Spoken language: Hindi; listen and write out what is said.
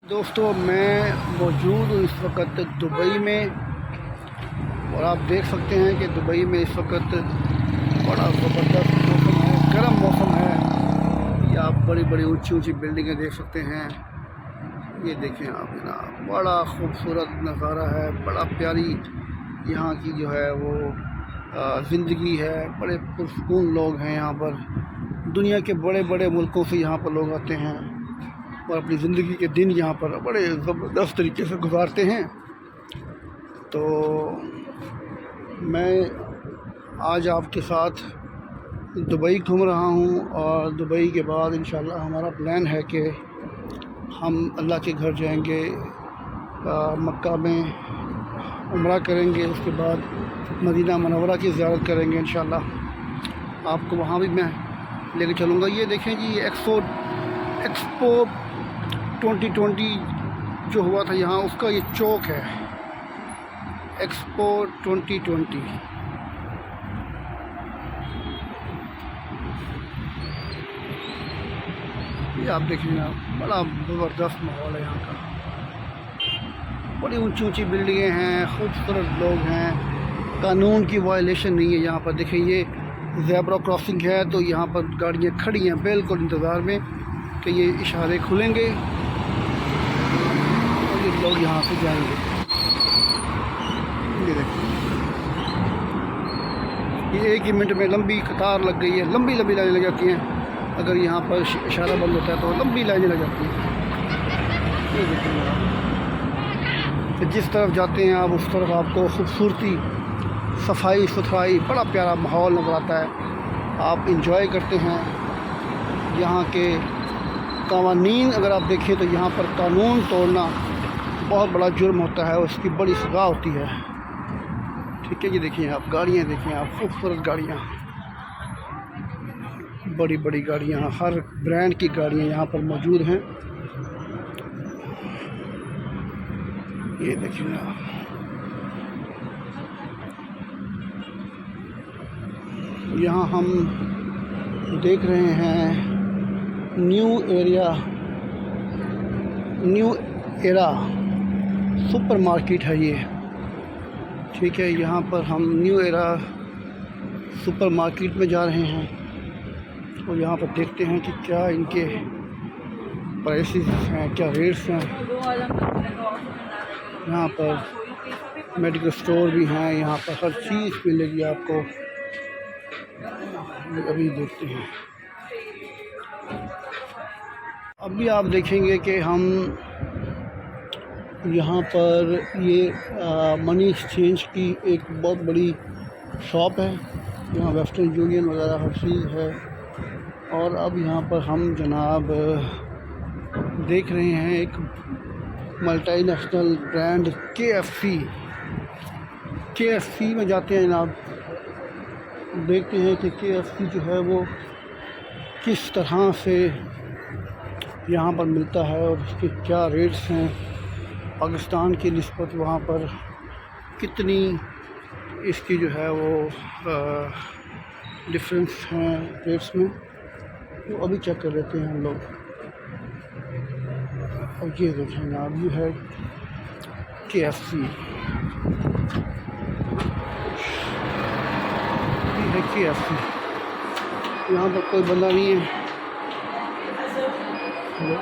दोस्तों मैं मौजूद हूँ इस वक्त दुबई में और आप देख सकते हैं कि दुबई में इस वक्त बड़ा ज़बरदस्त मौसम है, गर्म मौसम है। ये आप बड़ी बड़ी ऊंची ऊंची बिल्डिंगें देख सकते हैं। ये देखें आप जनाब, बड़ा खूबसूरत नज़ारा है, बड़ा प्यारी यहाँ की जो है वो ज़िंदगी है। बड़े पुरसुकून लोग हैं यहाँ पर। दुनिया के बड़े बड़े मुल्कों से यहाँ पर लोग आते हैं और अपनी ज़िंदगी के दिन यहाँ पर बड़े ज़बरदस्त तरीके से गुजारते हैं। तो मैं आज आपके साथ दुबई घूम रहा हूँ और दुबई के बाद इंशाल्लाह हमारा प्लान है कि हम अल्लाह के घर जाएंगे, मक्का में उम्रा करेंगे, उसके बाद मदीना मुनव्वरा की ज़ियारत करेंगे इंशाल्लाह। आपको वहाँ भी मैं लेके चलूँगा। ये देखें जी, एक्सपो 2020 जो हुआ था यहाँ, उसका ये चौक है, एक्सपो 2020। ये आप देखिए ना, बड़ा ज़बरदस्त माहौल है यहाँ का। बड़ी ऊंची ऊंची बिल्डिंगें हैं, खूबसूरत लोग हैं, कानून की वायलेशन नहीं है यहाँ पर। देखिए ये ज़ेब्रा क्रॉसिंग है तो यहाँ पर गाड़ियाँ खड़ी हैं बिल्कुल इंतज़ार में कि ये इशारे खुलेंगे और ये लोग यहाँ से जाएंगे। ये देखिए, ये 1 ही मिनट में लंबी कतार लग गई है, लंबी लंबी लाइनें लग जाती हैं। अगर यहाँ पर इशारा बंद होता है तो लंबी लाइनें लग जाती हैं। ये देखिए, तो जिस तरफ जाते हैं आप उस तरफ आपको खूबसूरती, सफाई सुथराई, बड़ा प्यारा माहौल नज़र आता है। आप इंजॉय करते हैं यहाँ के कानून। अगर आप देखें तो यहाँ पर कानून तोड़ना बहुत बड़ा जुर्म होता है, उसकी बड़ी सज़ा होती है। ठीक है जी, देखिए आप गाड़ियाँ देखें आप, खूबसूरत गाड़ियाँ, बड़ी बड़ी गाड़ियाँ, हर ब्रांड की गाड़ियाँ यहाँ पर मौजूद हैं। ये देखिए ना, यहाँ हम देख रहे हैं न्यू एरा सुपर मार्केट है ये। ठीक है, यहाँ पर हम न्यू एरा सुपर मार्केट में जा रहे हैं और यहाँ पर देखते हैं कि क्या इनके प्राइसेस हैं, क्या रेट्स हैं। यहाँ पर मेडिकल स्टोर भी हैं, यहाँ पर हर चीज़ मिलेगी आपको। अभी देखते हैं, अभी आप देखेंगे कि हम यहाँ पर ये मनी एक्सचेंज की एक बहुत बड़ी शॉप है। यहाँ वेस्टर्न यूनियन वगैरह हर चीज़ है। और अब यहाँ पर हम जनाब देख रहे हैं एक मल्टीनेशनल ब्रांड KFC में जाते हैं जनाब। देखते हैं कि KFC जो है वो किस तरह से यहाँ पर मिलता है और उसके क्या रेट्स हैं। पाकिस्तान की निस्बत वहाँ पर कितनी इसकी जो है वो डिफरेंस हैं रेट्स में, तो अभी चेक कर लेते हैं हम लोग। और ये देखें ना, ये है KFC, ये है KFC। यहाँ पर कोई बंदा नहीं है। हेलो।